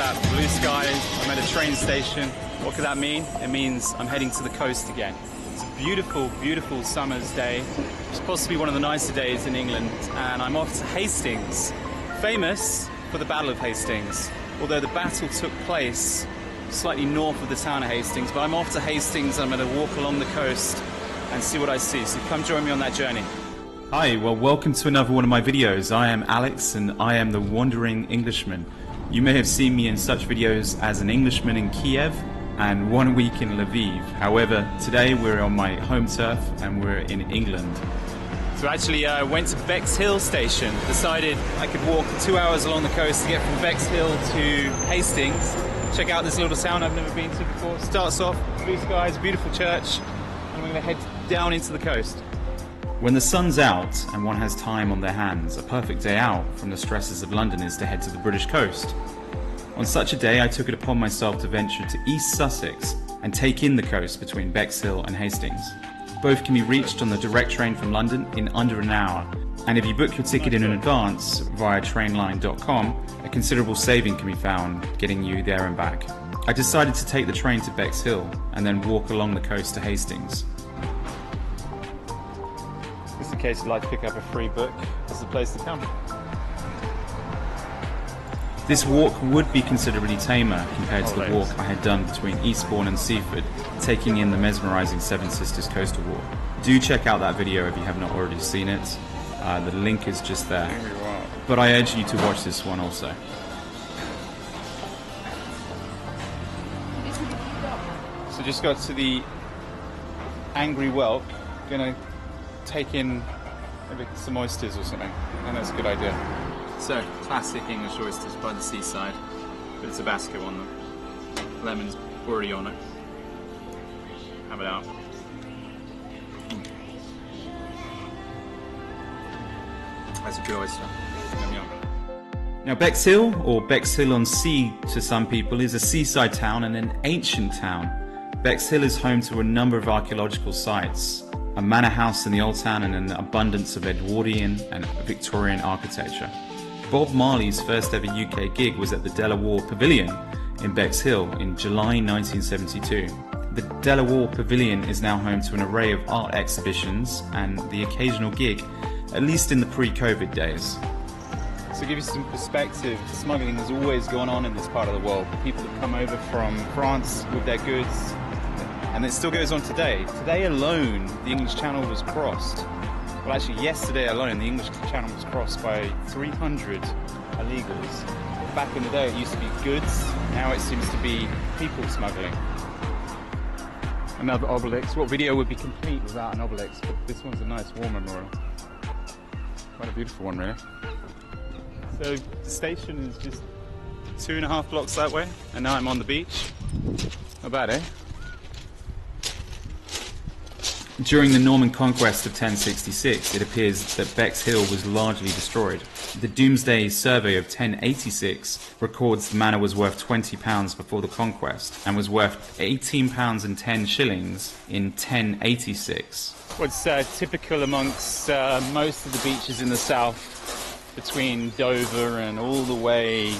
that? Blue skies. I'm at a train station. What could that mean? It means I'm heading to the coast again. It's a beautiful, beautiful summer's day. It's possibly one of the nicer days in England, and I'm off to Hastings, famous for the Battle of Hastings. Although the battle took place slightly north of the town of Hastings, but I'm off to Hastings. I'm going to walk along the coast and see what I see. So come join me on that journey. Hi, well, welcome to another one of my videos. I am Alex, and I am the Wandering Englishman. You may have seen me in such videos as an Englishman in Kiev and 1 week in Lviv. However, today we're on my home turf and we're in England. So actually I went to Bexhill station, decided I could walk 2 hours along the coast to get from Bexhill to Hastings. Check out this little town I've never been to before. Starts off, blue skies, beautiful church, and we're going to head down into the coast. When the sun's out and one has time on their hands, a perfect day out from the stresses of London is to head to the British coast. On such a day, I took it upon myself to venture to East Sussex and take in the coast between Bexhill and Hastings. Both can be reached on the direct train from London in under an hour, and if you book your ticket in advance via trainline.com, a considerable saving can be found getting you there and back. I decided to take the train to Bexhill and then walk along the coast to Hastings. Just in case you'd like to pick up a free book, this is the place to come. This walk would be considerably tamer compared to the walk I had done between Eastbourne and Seaford, taking in the mesmerising Seven Sisters coastal walk. Do check out that video if you have not already seen it. The link is just there. But I urge you to watch this one also. So just got to the Angry Whelk. Gonna take in maybe some oysters or something. I think that's a good idea. So, classic English oysters by the seaside, bit of Tabasco on them, lemon's already on it. Have it out. That's a good oyster. Yum yum. Now Bexhill, or Bexhill-on-Sea to some people, is a seaside town and an ancient town. Bexhill is home to a number of archaeological sites, a manor house in the Old Town, and an abundance of Edwardian and Victorian architecture. Bob Marley's first ever UK gig was at the Warr Pavilion in Bexhill in July 1972. The Warr Pavilion is now home to an array of art exhibitions and the occasional gig, at least in the pre-COVID days. So to give you some perspective, smuggling has always gone on in this part of the world. People that come over from France with their goods, and it still goes on today. Today alone, the English Channel was crossed. Well, actually, yesterday alone, the English Channel was crossed by 300 illegals. Back in the day, it used to be goods. Now it seems to be people smuggling. Another obelisk. What video would be complete without an obelisk? But this one's a nice war memorial. Quite a beautiful one, really. So the station is just 2.5 blocks that way, and now I'm on the beach. Not bad, eh? During the Norman conquest of 1066, it appears that Bexhill was largely destroyed. The Domesday Survey of 1086 records the manor was worth £20 before the conquest and was worth £18 and 10 shillings in 1086. What's typical amongst most of the beaches in the south, between Dover and all the way,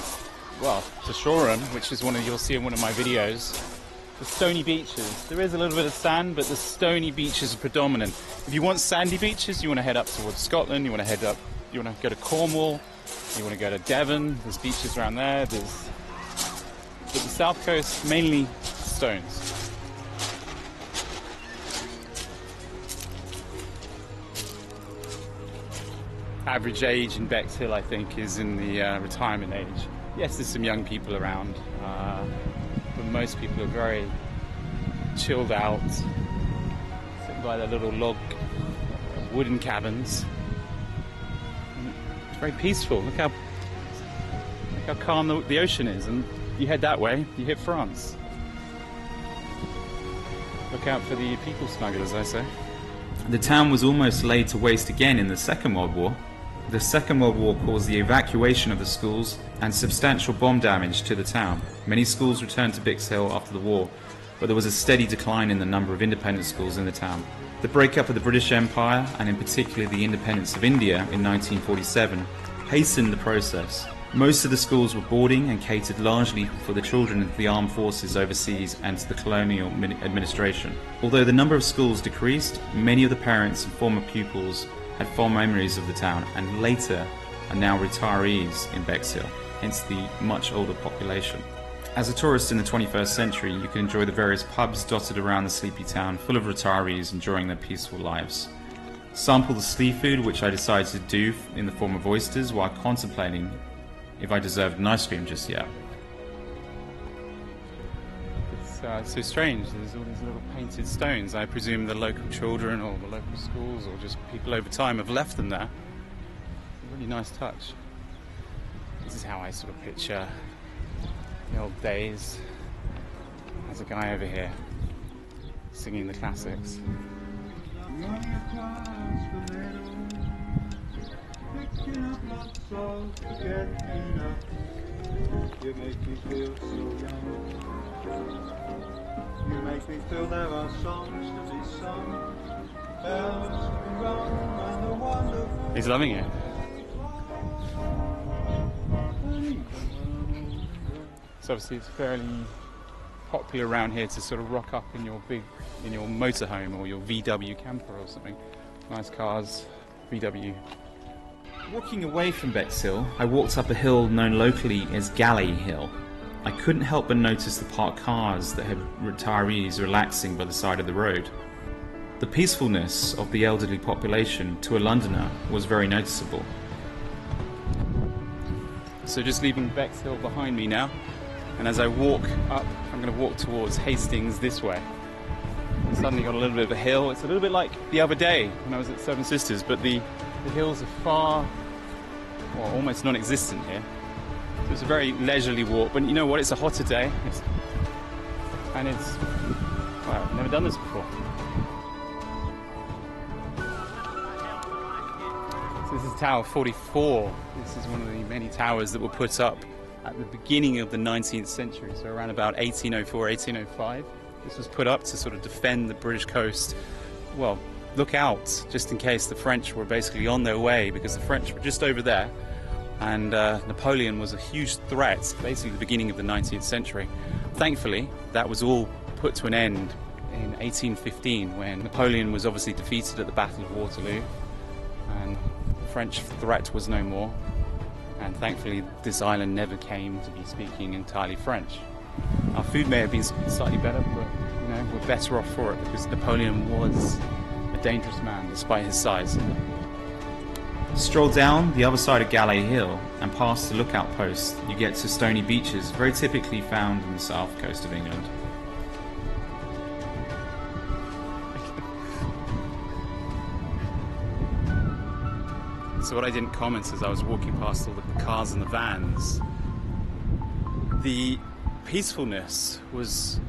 well, to Shoreham, which is you'll see in one of my videos. The stony beaches. There is a little bit of sand, but the stony beaches are predominant. If you want sandy beaches, you want to head up towards Scotland, you want to go to Cornwall, you want to go to Devon, there's beaches around there, but the south coast, mainly stones. Average age in Bexhill, I think, is in the retirement age. Yes, there's some young people around, but most people are very chilled out, sitting by their little log wooden cabins. It's very peaceful. Look how calm the ocean is, and you head that way, you hit France. Look out for the people smugglers, I say. The town was almost laid to waste again in the Second World War. The Second World War caused the evacuation of the schools and substantial bomb damage to the town. Many schools returned to Bexhill after the war, but there was a steady decline in the number of independent schools in the town. The breakup of the British Empire, and in particular the independence of India in 1947, hastened the process. Most of the schools were boarding and catered largely for the children of the armed forces overseas and to the colonial administration. Although the number of schools decreased, many of the parents and former pupils had fond memories of the town and later are now retirees in Bexhill, hence the much older population. As a tourist in the 21st century, you can enjoy the various pubs dotted around the sleepy town full of retirees enjoying their peaceful lives. Sample the seafood, which I decided to do in the form of oysters while contemplating if I deserved an ice cream just yet. It's so strange, there's all these little painted stones. I presume the local children or the local schools or just people over time have left them there. It's a really nice touch. This is how I sort of picture the old days. There's a guy over here singing the classics. You make me feel so young. You make me feel there are songs to be sung. Bells to be rung and the wonderful. He's loving it. So obviously it's fairly popular around here to sort of rock up in your motorhome or your VW camper or something. Nice cars, VW. Walking away from Bexhill, I walked up a hill known locally as Galley Hill. I couldn't help but notice the parked cars that had retirees relaxing by the side of the road. The peacefulness of the elderly population to a Londoner was very noticeable. So just leaving Bexhill behind me now, and as I walk up, I'm going to walk towards Hastings this way. It's suddenly got a little bit of a hill. It's a little bit like the other day when I was at Seven Sisters, but the hills are far, or almost non-existent here. So it's a very leisurely walk, but you know what? It's a hotter day, well, I've never done this before. So this is Tower 44. This is one of the many towers that were put up at the beginning of the 19th century, so around about 1804, 1805. This was put up to sort of defend the British coast. Well, look out, just in case the French were basically on their way, because the French were just over there, and Napoleon was a huge threat, basically the beginning of the 19th century. Thankfully, that was all put to an end in 1815, when Napoleon was obviously defeated at the Battle of Waterloo, and the French threat was no more, and thankfully this island never came to be speaking entirely French. Our food may have been slightly better, but you know, we're better off for it, because Napoleon was a dangerous man despite his size. Stroll down the other side of Galley Hill and past the lookout post, you get to stony beaches, very typically found on the south coast of England. So what I didn't comment as I was walking past all the cars and the vans, the peacefulness was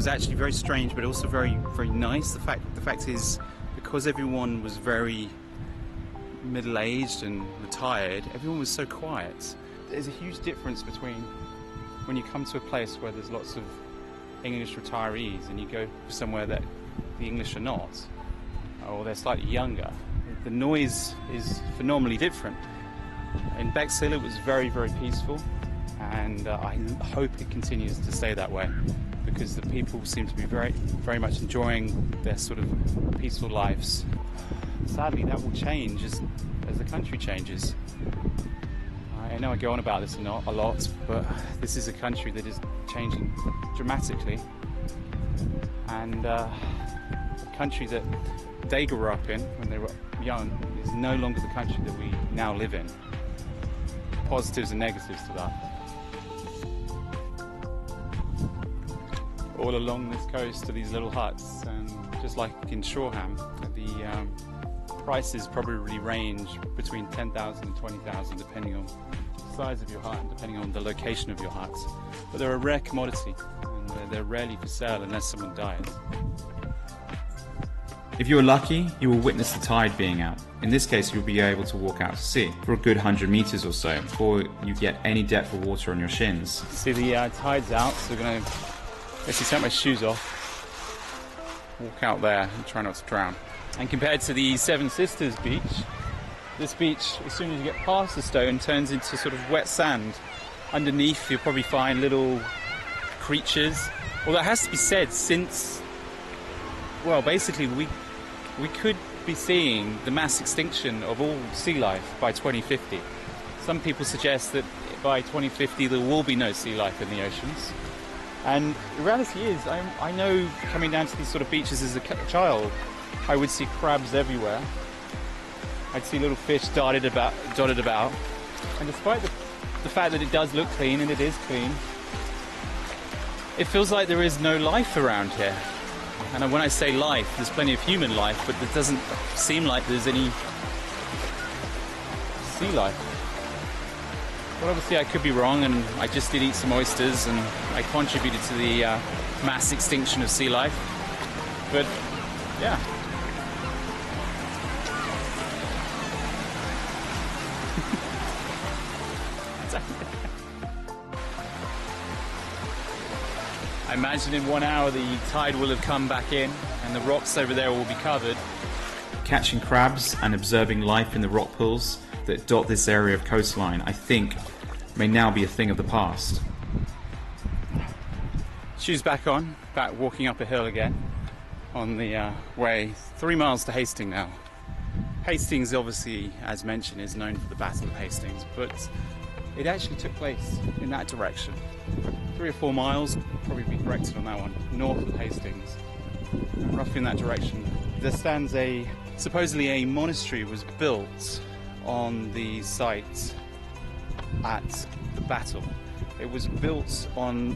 actually very strange, but also very, very nice. The fact is, because everyone was very middle-aged and retired, everyone was so quiet. There's a huge difference between when you come to a place where there's lots of English retirees and you go somewhere that the English are not, or they're slightly younger. The noise is phenomenally different. In Bexhill it was very, very peaceful, and I hope it continues to stay that way, because the people seem to be very, very much enjoying their sort of peaceful lives. Sadly, that will change as the country changes. I know I go on about this a lot, but this is a country that is changing dramatically, and a country that they grew up in when they were young is no longer the country that we now live in. Positives and negatives to that. All along this coast are these little huts, and just like in Shoreham, the prices probably range between 10,000 and 20,000 depending on the size of your hut and depending on the location of your hut. But they're a rare commodity, and they're rarely for sale unless someone dies. If you're lucky, you will witness the tide being out. In this case, you'll be able to walk out to sea for a good 100 meters or so before you get any depth of water on your shins. See, the tide's out, so we're going to basically take my shoes off, walk out there and try not to drown. And compared to the Seven Sisters beach, this beach, as soon as you get past the stone, turns into sort of wet sand. Underneath you'll probably find little creatures. Although it has to be said, since, well, basically we could be seeing the mass extinction of all sea life by 2050. Some people suggest that by 2050 there will be no sea life in the oceans. And the reality is, I know coming down to these sort of beaches as a child, I would see crabs everywhere. I'd see little fish dotted about. And despite the fact that it does look clean, and it is clean, it feels like there is no life around here. And when I say life, there's plenty of human life, but it doesn't seem like there's any sea life. But obviously I could be wrong, and I just did eat some oysters and I contributed to the mass extinction of sea life. But yeah. I imagine in 1 hour the tide will have come back in and the rocks over there will be covered. Catching crabs and observing life in the rock pools that dot this area of coastline, I think, may now be a thing of the past. Shoes back on, back walking up a hill again on the way 3 miles to Hastings now. Hastings, obviously, as mentioned, is known for the Battle of Hastings, but it actually took place in that direction. 3 or 4 miles, probably be corrected on that one, north of Hastings, roughly in that direction. There stands supposedly a monastery was built on the site at the battle. It was built on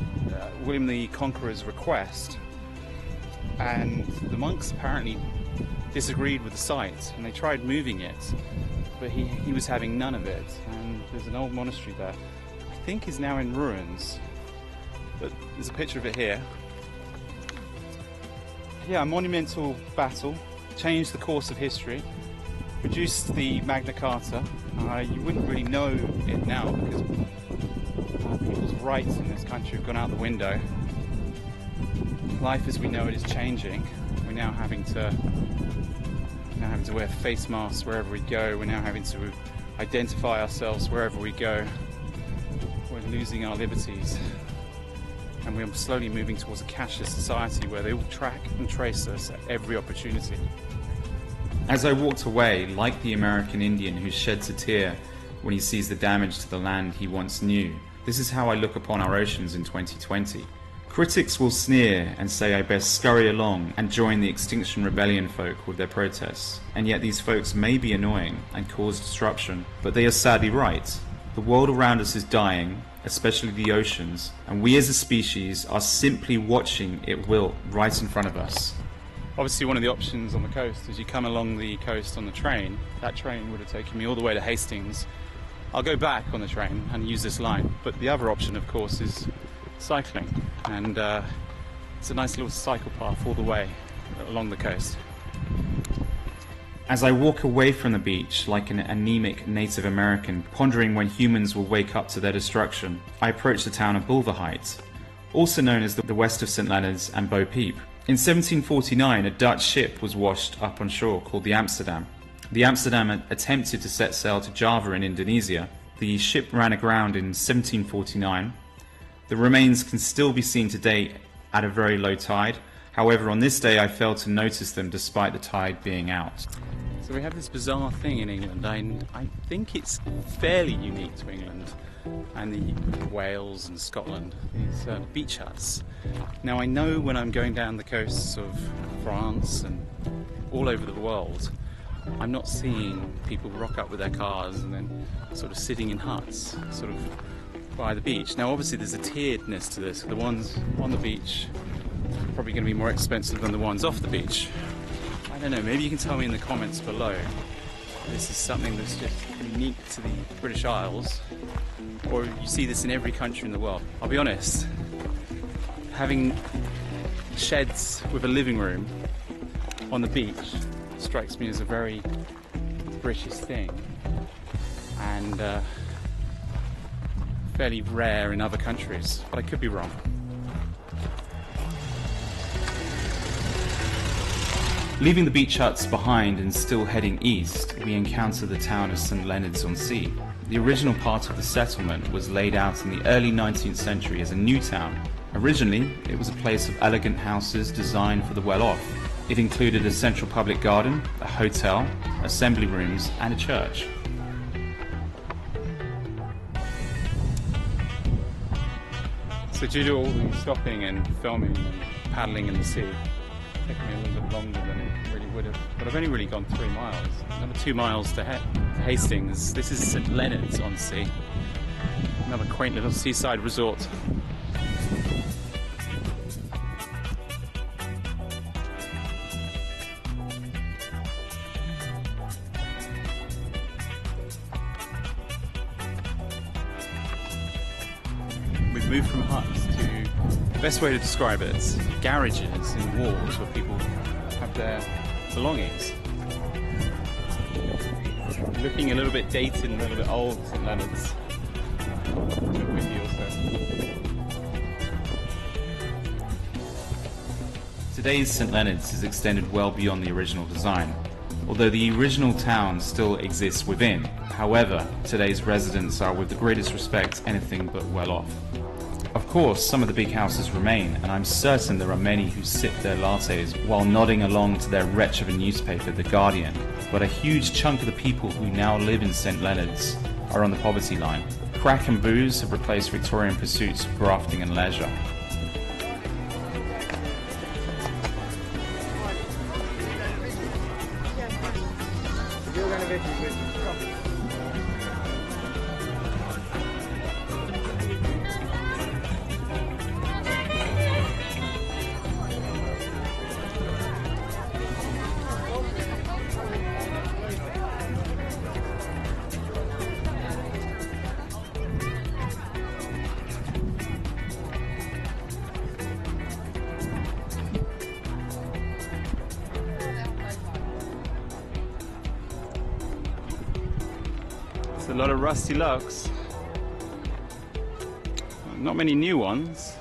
William the Conqueror's request, and the monks apparently disagreed with the site and they tried moving it, but he was having none of it. And there's an old monastery there, I think is now in ruins, but there's a picture of it here. Yeah, a monumental battle, changed the course of history, produced the Magna Carta. You wouldn't really know it now because people's rights in this country have gone out the window. Life as we know it is changing. We're now having to wear face masks wherever we go. We're now having to identify ourselves wherever we go. We're losing our liberties. And we're slowly moving towards a cashless society where they will track and trace us at every opportunity. As I walked away, like the American Indian who sheds a tear when he sees the damage to the land he once knew, this is how I look upon our oceans in 2020. Critics will sneer and say I best scurry along and join the Extinction Rebellion folk with their protests. And yet these folks may be annoying and cause disruption, but they are sadly right. The world around us is dying, especially the oceans, and we as a species are simply watching it wilt right in front of us. Obviously one of the options on the coast is you come along the coast on the train. That train would have taken me all the way to Hastings. I'll go back on the train and use this line, but the other option of course is cycling, and it's a nice little cycle path all the way along the coast. As I walk away from the beach like an anemic Native American pondering when humans will wake up to their destruction, I approach the town of Bulverhythe, also known as the west of St Leonards and Bo Peep. In 1749 a Dutch ship was washed up on shore called the Amsterdam. The Amsterdam attempted to set sail to Java in Indonesia. The ship ran aground in 1749. The remains can still be seen today at a very low tide. However, on this day I failed to notice them despite the tide being out. So we have this bizarre thing in England. I think it's fairly unique to England and the Wales and Scotland, these beach huts. Now I know when I'm going down the coasts of France and all over the world, I'm not seeing people rock up with their cars and then sort of sitting in huts, sort of by the beach. Now obviously there's a tieredness to this. The ones on the beach are probably going to be more expensive than the ones off the beach. I don't know, maybe you can tell me in the comments below if this is something that's just unique to the British Isles, or you see this in every country in the world. I'll be honest, having sheds with a living room on the beach strikes me as a very British thing, and fairly rare in other countries, but I could be wrong. Leaving the beach huts behind and still heading east, we encounter the town of St Leonards On Sea. The original part of the settlement was laid out in the early 19th century as a new town. Originally, it was a place of elegant houses designed for the well-off. It included a central public garden, a hotel, assembly rooms and a church. So due to all the stopping and filming and paddling in the sea, it's taken me a little bit longer than it really would have. But I've only really gone 3 miles. Another 2 miles to Hastings. This is St Leonards On Sea. Another quaint little seaside resort. We've moved from huts to, the best way to describe it, it's garages and walls where people have their belongings. Looking a little bit dated and a little bit old, St Leonards. Windy also. Today's St Leonards is extended well beyond the original design. Although the original town still exists within, however, today's residents are with the greatest respect anything but well off. Of course, some of the big houses remain, and I'm certain there are many who sip their lattes while nodding along to their wretch of a newspaper, The Guardian. But a huge chunk of the people who now live in St Leonards are on the poverty line. Crack and booze have replaced Victorian pursuits of grafting and leisure. A lot of rusty locks, not many new ones.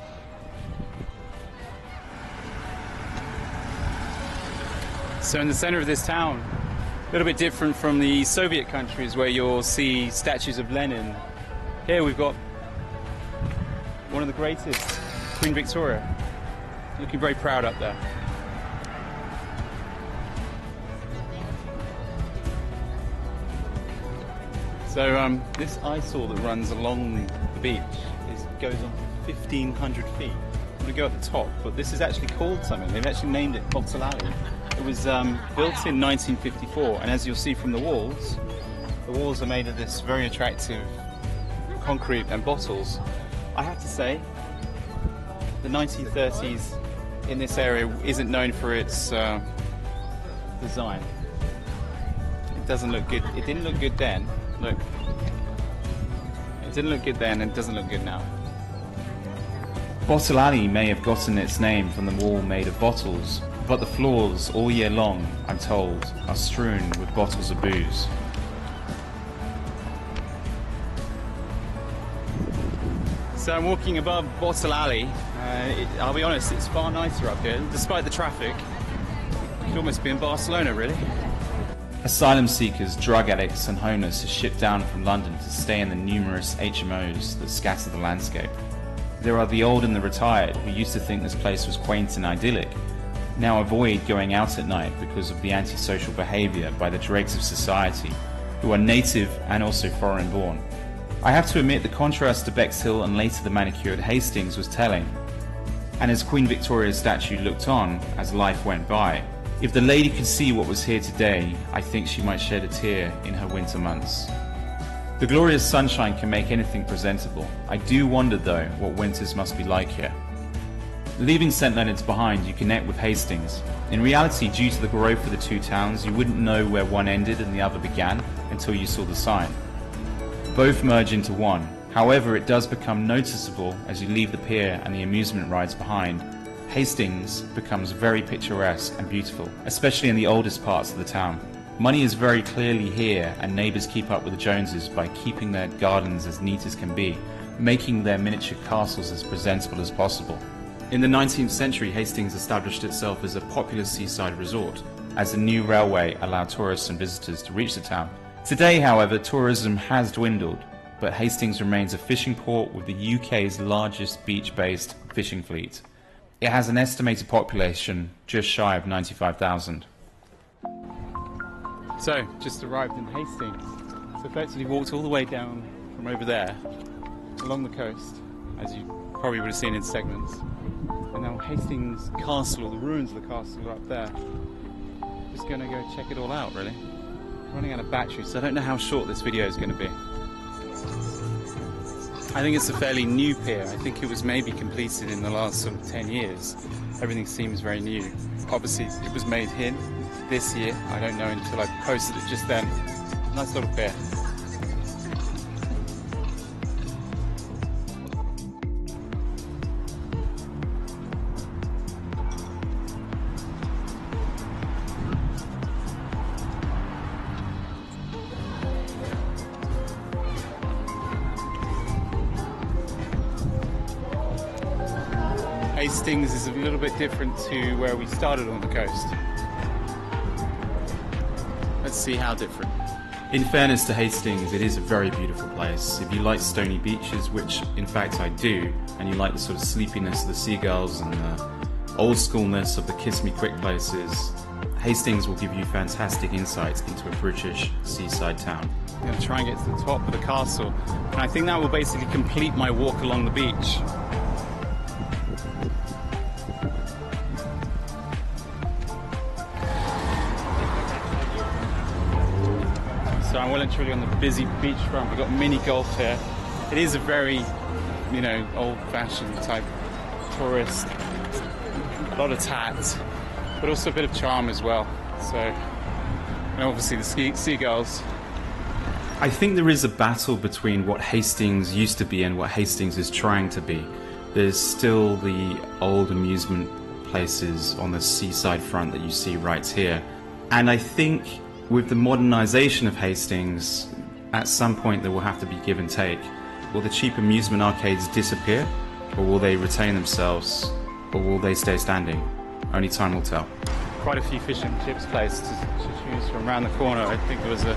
So in the center of this town, a little bit different from the Soviet countries where you'll see statues of Lenin. Here we've got one of the greatest, Queen Victoria, looking very proud up there. So this eyesore that runs along the beach goes on 1,500 feet. I'm going to go at the top, but this is actually called something. They've actually named it Bexhill Alley. It was built in 1954, and as you'll see from the walls are made of this very attractive concrete and bottles. I have to say, the 1930s in this area isn't known for its design. It doesn't look good. It didn't look good then. Look, it didn't look good then and it doesn't look good now. Bottle Alley may have gotten its name from the wall made of bottles, but the floors all year long, I'm told, are strewn with bottles of booze. So I'm walking above Bottle Alley. I'll be honest, it's far nicer up here, despite the traffic. You could almost be in Barcelona, really. Asylum seekers, drug addicts and homeless are shipped down from London to stay in the numerous HMOs that scatter the landscape. There are the old and the retired who used to think this place was quaint and idyllic, now avoid going out at night because of the antisocial behaviour by the dregs of society, who are native and also foreign born. I have to admit the contrast to Bexhill and later the manicured Hastings was telling, and as Queen Victoria's statue looked on as life went by, if the lady could see what was here today, I think she might shed a tear in her winter months. The glorious sunshine can make anything presentable. I do wonder though what winters must be like here. Leaving St Leonards behind, you connect with Hastings. In reality, due to the growth of the two towns, you wouldn't know where one ended and the other began until you saw the sign. Both merge into one. However, it does become noticeable as you leave the pier and the amusement rides behind. Hastings becomes very picturesque and beautiful, especially in the oldest parts of the town. Money is very clearly here, and neighbours keep up with the Joneses by keeping their gardens as neat as can be, making their miniature castles as presentable as possible. In the 19th century, Hastings established itself as a popular seaside resort. as the new railway allowed tourists and visitors to reach the town. Today, however, tourism has dwindled, but Hastings remains a fishing port with the UK's largest beach-based fishing fleet. It has an estimated population just shy of 95,000. So, just arrived in Hastings. So effectively walked all the way down from over there, along the coast, as you probably would have seen in segments. And now Hastings Castle, or the ruins of the castle, are up there. Just going to go check it all out, really. Running out of battery, so I don't know how short this video is going to be. I think it's a fairly new pier. I think it was maybe completed in the last sort of 10 years. Everything seems very new. Obviously, it was made here this year. I don't know until I posted it just then. Nice little pier. Hastings is a little bit different to where we started on the coast. Let's see how different. In fairness to Hastings, it is a very beautiful place. If you like stony beaches, which in fact I do, and you like the sort of sleepiness of the seagulls and the old schoolness of the kiss me quick places, Hastings will give you fantastic insights into a British seaside town. I'm going to try and get to the top of the castle, and I think that will basically complete my walk along the beach. So I'm well and truly on the busy beachfront. We've got mini golf here. It is a very, old-fashioned type tourist. A lot of tat, but also a bit of charm as well. So, and obviously the seagulls. I think there is a battle between what Hastings used to be and what Hastings is trying to be. There's still the old amusement places on the seaside front that you see right here. And I think with the modernisation of Hastings, at some point there will have to be give and take. Will the cheap amusement arcades disappear, or will they retain themselves, or will they stay standing? Only time will tell. Quite a few fish and chips places to choose from around the corner. I think there was a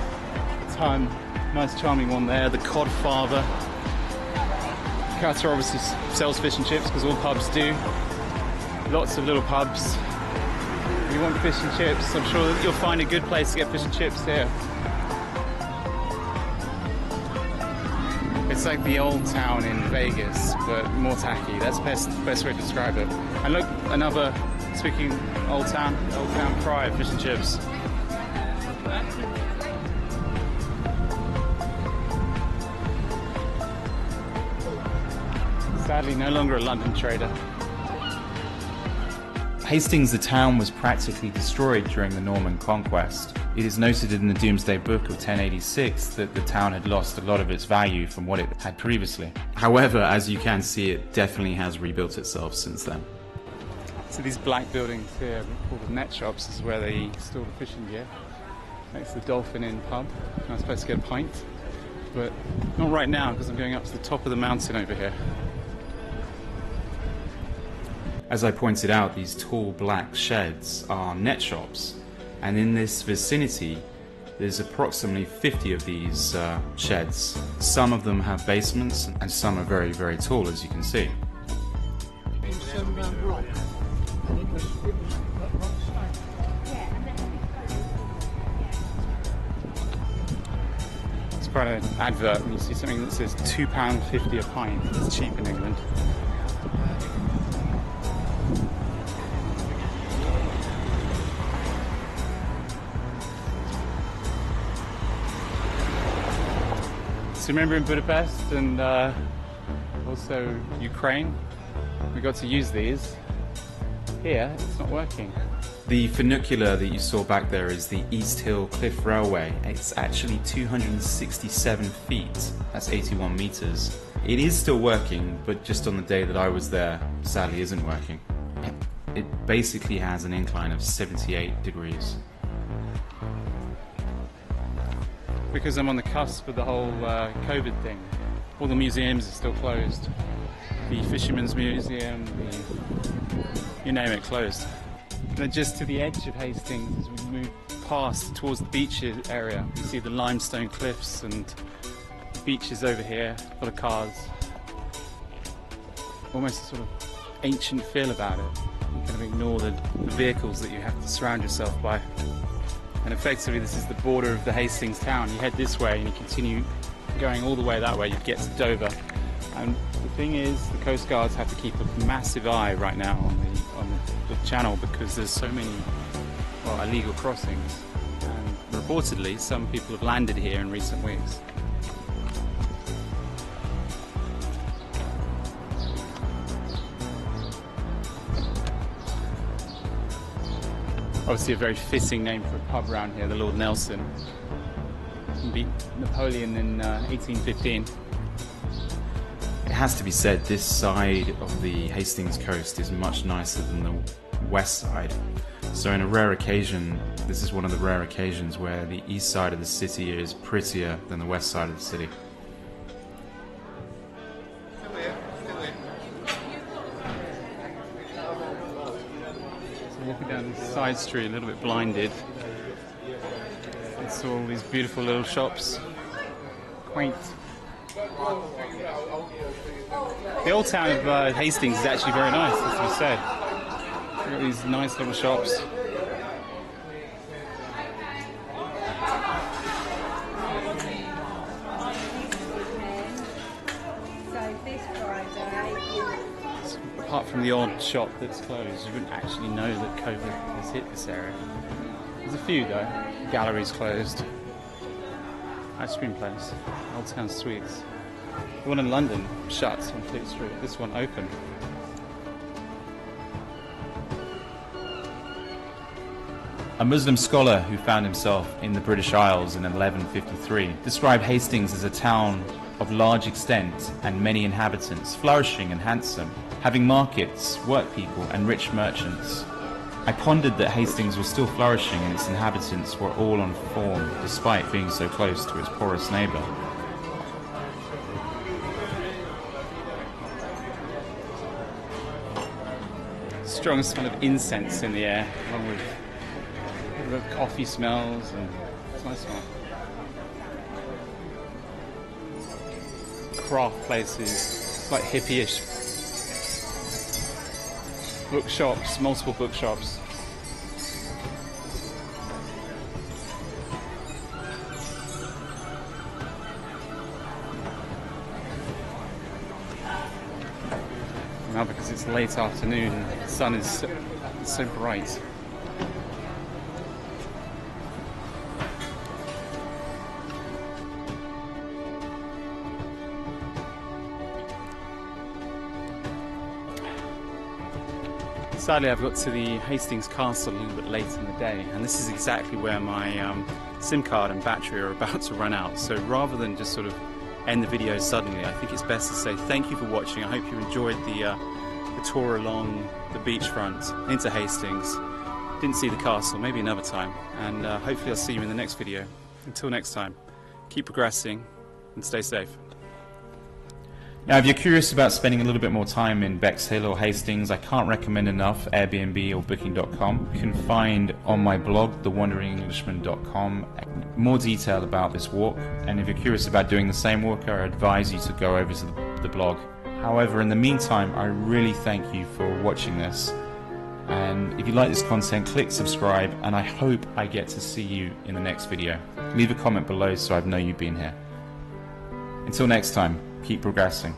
nice charming one there, the Cod Father. Qatar obviously sells fish and chips, because all pubs do. Lots of little pubs. If you want fish and chips, I'm sure that you'll find a good place to get fish and chips here. It's like the Old Town in Vegas, but more tacky. That's the best way to describe it. And look, another, speaking Old Town Pride, fish and chips. Sadly, no longer a London trader. Hastings the town was practically destroyed during the Norman conquest. It is noted in the Domesday Book of 1086 that the town had lost a lot of its value from what it had previously. However, as you can see, it definitely has rebuilt itself since then. So these black buildings here, called the net shops, is where they store the fishing gear. Next to the Dolphin Inn pub. I was supposed to get a pint, but not right now because I'm going up to the top of the mountain over here. As I pointed out, these tall black sheds are net shops, and in this vicinity there's approximately 50 of these sheds. Some of them have basements and some are very, very tall, as you can see. It's quite an advert when you see something that says £2.50 a pint. It's cheap in England. So remember in Budapest and also Ukraine, we got to use these. Here, it's not working. The funicular that you saw back there is the East Hill Cliff Railway. It's actually 267 feet, that's 81 meters. It is still working, but just on the day that I was there, sadly isn't working. It basically has an incline of 78 degrees. Because I'm on the cusp of the whole COVID thing. All the museums are still closed. The Fisherman's Museum, you name it, closed. then just to the edge of Hastings, as we move past towards the beach area, you see the limestone cliffs and beaches over here, full of cars. Almost a sort of ancient feel about it. You kind of ignore the vehicles that you have to surround yourself by. And effectively this is the border of the Hastings town. You head this way and you continue going all the way that way, you get to Dover. And the thing is, the Coast Guards have to keep a massive eye right now on the channel because there's so many, well, illegal crossings. And reportedly, some people have landed here in recent weeks. Obviously a very fitting name for a pub around here, the Lord Nelson. He beat Napoleon in 1815. It has to be said, this side of the Hastings coast is much nicer than the west side. So in a rare occasion, this is one of the rare occasions where the east side of the city is prettier than the west side of the city. Walking down this side street, a little bit blinded. I saw all these beautiful little shops, quaint. The old town of Hastings is actually very nice, as we said. We've got these nice little shops. Apart from the odd shop that's closed, you wouldn't actually know that COVID has hit this area. There's a few though. Galleries closed. Ice cream place. Old Town Sweets. The one in London shut on Fleet Street. This one open. A Muslim scholar who found himself in the British Isles in 1153 described Hastings as a town of large extent and many inhabitants, flourishing and handsome, having markets, workpeople and rich merchants. I pondered that Hastings was still flourishing and its inhabitants were all on form despite being so close to its poorest neighbour. Strong smell of incense in the air, along with coffee smells, and it's a nice smell. Craft places, like hippie-ish. Bookshops, multiple bookshops. Now because it's late afternoon, the sun is so bright. Sadly, I've got to the Hastings Castle a little bit late in the day, and this is exactly where my SIM card and battery are about to run out. So rather than just sort of end the video suddenly, I think it's best to say thank you for watching. I hope you enjoyed the tour along the beachfront into Hastings. Didn't see the castle, maybe another time, and hopefully I'll see you in the next video. Until next time, keep progressing and stay safe. Now, if you're curious about spending a little bit more time in Bexhill or Hastings, I can't recommend enough Airbnb or Booking.com. You can find on my blog, thewanderingenglishman.com, more detail about this walk. And if you're curious about doing the same walk, I advise you to go over to the blog. However, in the meantime, I really thank you for watching this. And if you like this content, click subscribe, and I hope I get to see you in the next video. Leave a comment below so I know you've been here. Until next time, keep progressing.